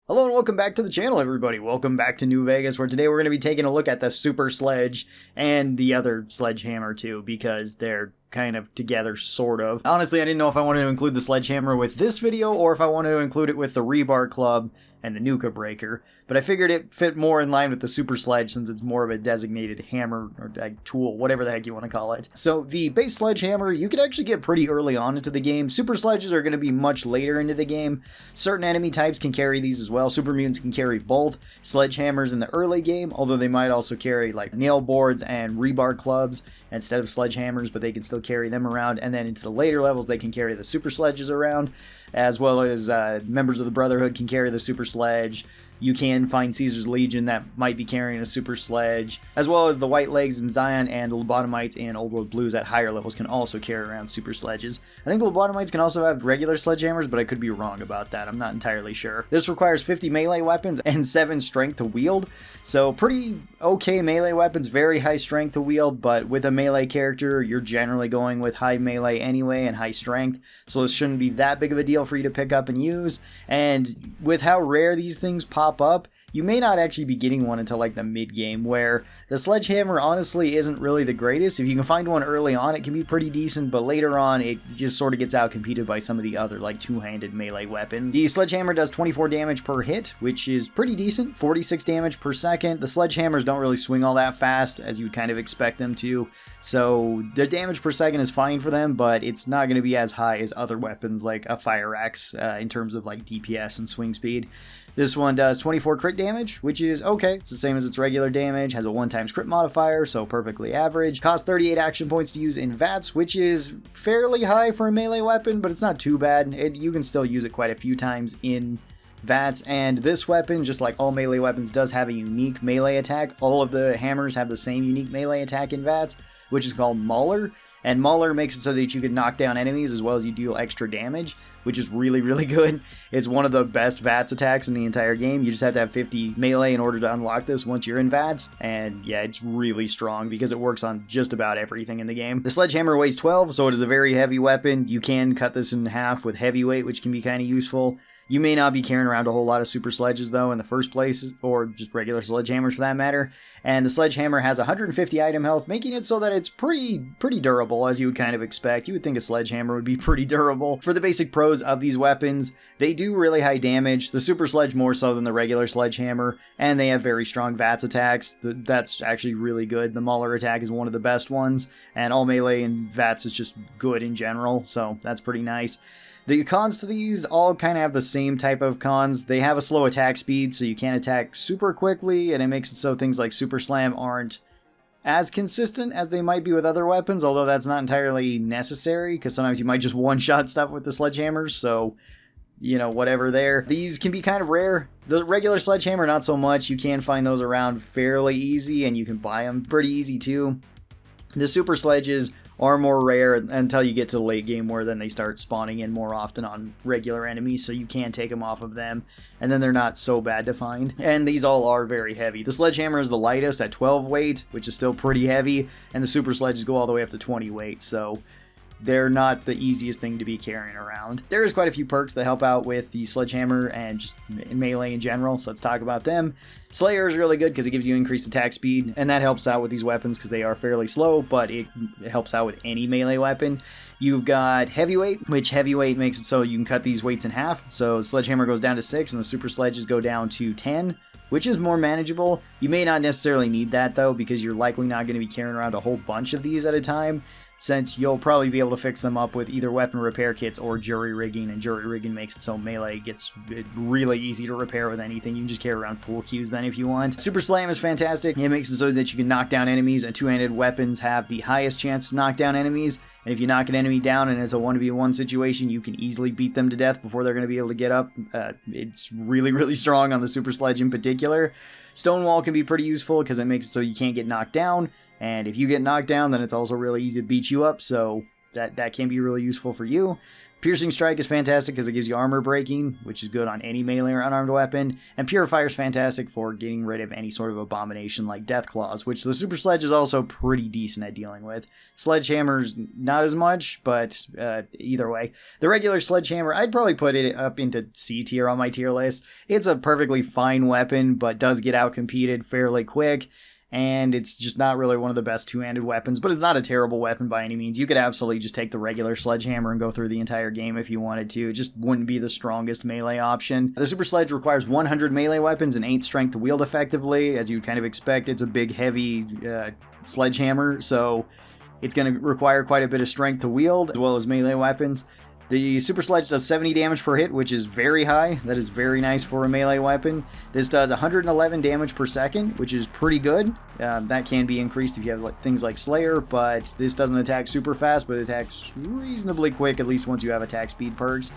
Hello and welcome back to the channel, everybody. Welcome back to New Vegas, where today we're going to be taking a look at the Super Sledge and the other sledgehammer too, because they're kind of together, sort of. Honestly, I didn't know if I wanted to include the sledgehammer with this video or if I wanted to include it with the rebar club and the Nuka breaker, but I figured it fit more in line with the Super Sledge since it's more of a designated hammer or tool, whatever the heck you want to call it. So the base sledgehammer, you can actually get pretty early on into the game. Super Sledges are going to be much later into the game. Certain enemy types can carry these as well. Super mutants can carry both sledgehammers in the early game, although they might also carry like nail boards and rebar clubs instead of sledgehammers, but they can still carry them around. And then into the later levels, they can carry the Super Sledges around, as well as members of the Brotherhood can carry the Super Sledge. You can find Caesar's Legion that might be carrying a Super Sledge, as well as the White Legs in Zion and the Lobotomites and Old World Blues at higher levels can also carry around Super Sledges. I think the Lobotomites can also have regular sledgehammers, but I could be wrong about that. I'm not entirely sure. This requires 50 melee weapons and 7 strength to wield, so pretty okay melee weapons, very high strength to wield, but with a melee character, you're generally going with high melee anyway and high strength, so this shouldn't be that big of a deal for you to pick up and use. And with how rare these things pop up, you may not actually be getting one until like the mid game, where the sledgehammer honestly isn't really the greatest. If you can find one early on, it can be pretty decent, but later on it just sort of gets out competed by some of the other like two-handed melee weapons. The sledgehammer does 24 damage per hit, which is pretty decent, 46 damage per second. The sledgehammers don't really swing all that fast as you would kind of expect them to, so the damage per second is fine for them, but it's not going to be as high as other weapons like a fire axe in terms of like DPS and swing speed. This one does 24 crit damage, which is okay. It's the same as its regular damage, has a 1x crit modifier, so perfectly average. Costs 38 action points to use in VATS, which is fairly high for a melee weapon, but it's not too bad. You can still use it quite a few times in VATS, and this weapon, just like all melee weapons, does have a unique melee attack. All of the hammers have the same unique melee attack in VATS, which is called Mauler. And Mauler makes it so that you can knock down enemies as well as you deal extra damage, which is really, really good. It's one of the best VATS attacks in the entire game. You just have to have 50 melee in order to unlock this once you're in VATS. And yeah, it's really strong because it works on just about everything in the game. The sledgehammer weighs 12, so it is a very heavy weapon. You can cut this in half with heavyweight, which can be kind of useful. You may not be carrying around a whole lot of Super Sledges, though, in the first place, or just regular sledgehammers for that matter. And the sledgehammer has 150 item health, making it so that it's pretty durable, as you would kind of expect. You would think a sledgehammer would be pretty durable. For the basic pros of these weapons, they do really high damage, the Super Sledge more so than the regular sledgehammer, and they have very strong VATS attacks. That's actually really good. The Mauler attack is one of the best ones, and all melee and VATS is just good in general, so that's pretty nice. The cons to these all kind of have the same type of cons. They have a slow attack speed, so you can't attack super quickly, and it makes it so things like Super Slam aren't as consistent as they might be with other weapons, although that's not entirely necessary, because sometimes you might just one-shot stuff with the sledgehammers, so, you know, whatever there. These can be kind of rare. The regular sledgehammer, not so much. You can find those around fairly easy, and you can buy them pretty easy too. The Super Sledges are more rare until you get to the late game, where then they start spawning in more often on regular enemies, so you can take them off of them, and then they're not so bad to find. And these all are very heavy. The sledgehammer is the lightest at 12 weight, which is still pretty heavy, and the Super Sledges go all the way up to 20 weight, so they're not the easiest thing to be carrying around. There is quite a few perks that help out with the sledgehammer and just melee in general, so let's talk about them. Slayer is really good because it gives you increased attack speed, and that helps out with these weapons because they are fairly slow, but it helps out with any melee weapon. You've got Heavyweight, which Heavyweight makes it so you can cut these weights in half, so Sledgehammer goes down to 6 and the Super Sledges go down to 10, which is more manageable. You may not necessarily need that though, because you're likely not going to be carrying around a whole bunch of these at a time, since you'll probably be able to fix them up with either weapon repair kits or jury rigging, and jury rigging makes it so melee gets really easy to repair with anything. You can just carry around pool cues then if you want. Super Slam is fantastic. It makes it so that you can knock down enemies, and two-handed weapons have the highest chance to knock down enemies, and if you knock an enemy down and it's a 1v1 situation, you can easily beat them to death before they're going to be able to get up. It's really strong on the Super Sledge in particular. Stonewall can be pretty useful because it makes it so you can't get knocked down, and if you get knocked down, then it's also really easy to beat you up, so that can be really useful for you. Piercing Strike is fantastic because it gives you armor breaking, which is good on any melee or unarmed weapon, and Purifier is fantastic for getting rid of any sort of abomination like Death Claws, which the Super Sledge is also pretty decent at dealing with. Sledgehammer's not as much, but either way. The regular Sledgehammer, I'd probably put it up into C tier on my tier list. It's a perfectly fine weapon, but does get out-competed fairly quick. And it's just not really one of the best two-handed weapons, but it's not a terrible weapon by any means. You could absolutely just take the regular Sledgehammer and go through the entire game if you wanted to. It just wouldn't be the strongest melee option. The Super Sledge requires 100 melee weapons and 8 strength to wield effectively. As you'd kind of expect, it's a big, heavy sledgehammer, so it's going to require quite a bit of strength to wield, as well as melee weapons. The Super Sledge does 70 damage per hit, which is very high. That is very nice for a melee weapon. This does 111 damage per second, which is pretty good. That can be increased if you have things like Slayer, but this doesn't attack super fast, but it attacks reasonably quick, at least once you have attack speed perks.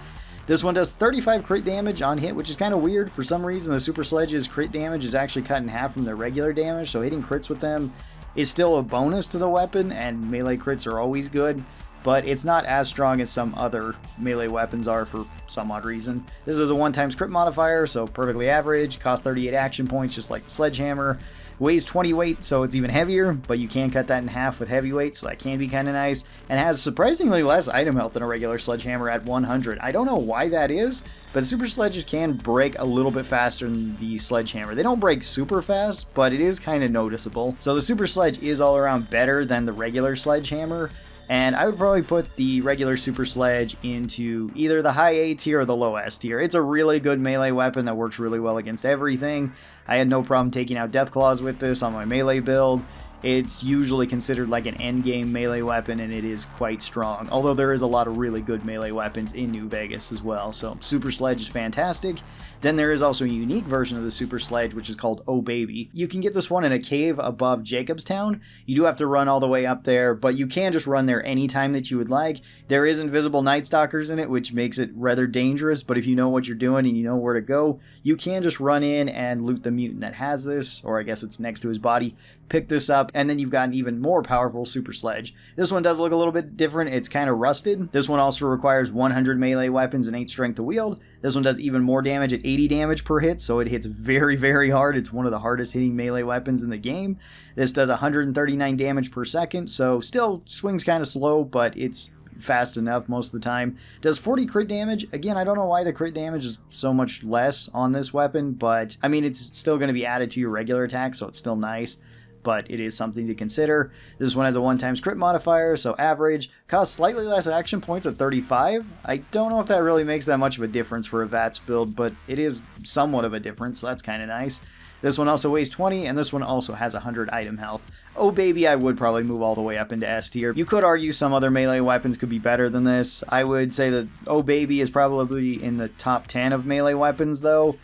This one does 35 crit damage on hit, which is kind of weird. For some reason, the Super Sledge's crit damage is actually cut in half from their regular damage, so hitting crits with them is still a bonus to the weapon, and melee crits are always good. But it's not as strong as some other melee weapons are for some odd reason. This is a 1x crit modifier, so perfectly average, costs 38 action points just like the Sledgehammer. Weighs 20 weight, so it's even heavier, but you can cut that in half with heavyweight, so that can be kind of nice. And has surprisingly less item health than a regular Sledgehammer at 100. I don't know why that is, but Super Sledges can break a little bit faster than the Sledgehammer. They don't break super fast, but it is kind of noticeable. So the Super Sledge is all around better than the regular Sledgehammer. And I would probably put the regular Super Sledge into either the high A tier or the low S tier. It's a really good melee weapon that works really well against everything. I had no problem taking out Death Claws with this on my melee build. It's usually considered like an endgame melee weapon, and it is quite strong. Although there is a lot of really good melee weapons in New Vegas as well. So Super Sledge is fantastic. Then there is also a unique version of the Super Sledge, which is called Oh Baby. You can get this one in a cave above Jacobstown. You do have to run all the way up there, but you can just run there anytime that you would like. There is invisible Night Stalkers in it, which makes it rather dangerous, but if you know what you're doing and you know where to go, you can just run in and loot the mutant that has this, or I guess it's next to his body. Pick this up, and then you've got an even more powerful Super Sledge. This one does look a little bit different. It's kind of rusted. This one also requires 100 melee weapons and 8 strength to wield. This one does even more damage at 80 damage per hit, so it hits very, very hard. It's one of the hardest hitting melee weapons in the game. This does 139 damage per second, so still swings kind of slow, but it's fast enough most of the time. Does 40 crit damage. Again, I don't know why the crit damage is so much less on this weapon, but I mean, it's still going to be added to your regular attack, so it's still nice. But it is something to consider. This one has a 1x crit modifier, so average. Costs slightly less action points at 35. I don't know if that really makes that much of a difference for a VATS build, but it is somewhat of a difference, so that's kind of nice. This one also weighs 20, and this one also has 100 item health. Oh Baby, I would probably move all the way up into S tier. You could argue some other melee weapons could be better than this. I would say that Oh Baby is probably in the top 10 of melee weapons, though.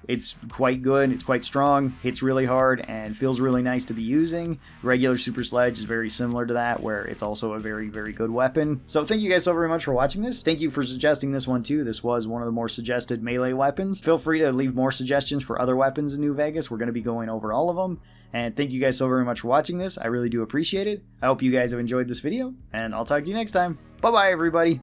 It's quite good, it's quite strong, hits really hard, and feels really nice to be using. Regular Super Sledge is very similar to that, where it's also a very, very good weapon. So thank you guys so very much for watching this. Thank you for suggesting this one too. This was one of the more suggested melee weapons. Feel free to leave more suggestions for other weapons in New Vegas. We're going to be going over all of them. And thank you guys so very much for watching this. I really do appreciate it. I hope you guys have enjoyed this video, and I'll talk to you next time. Bye-bye, everybody.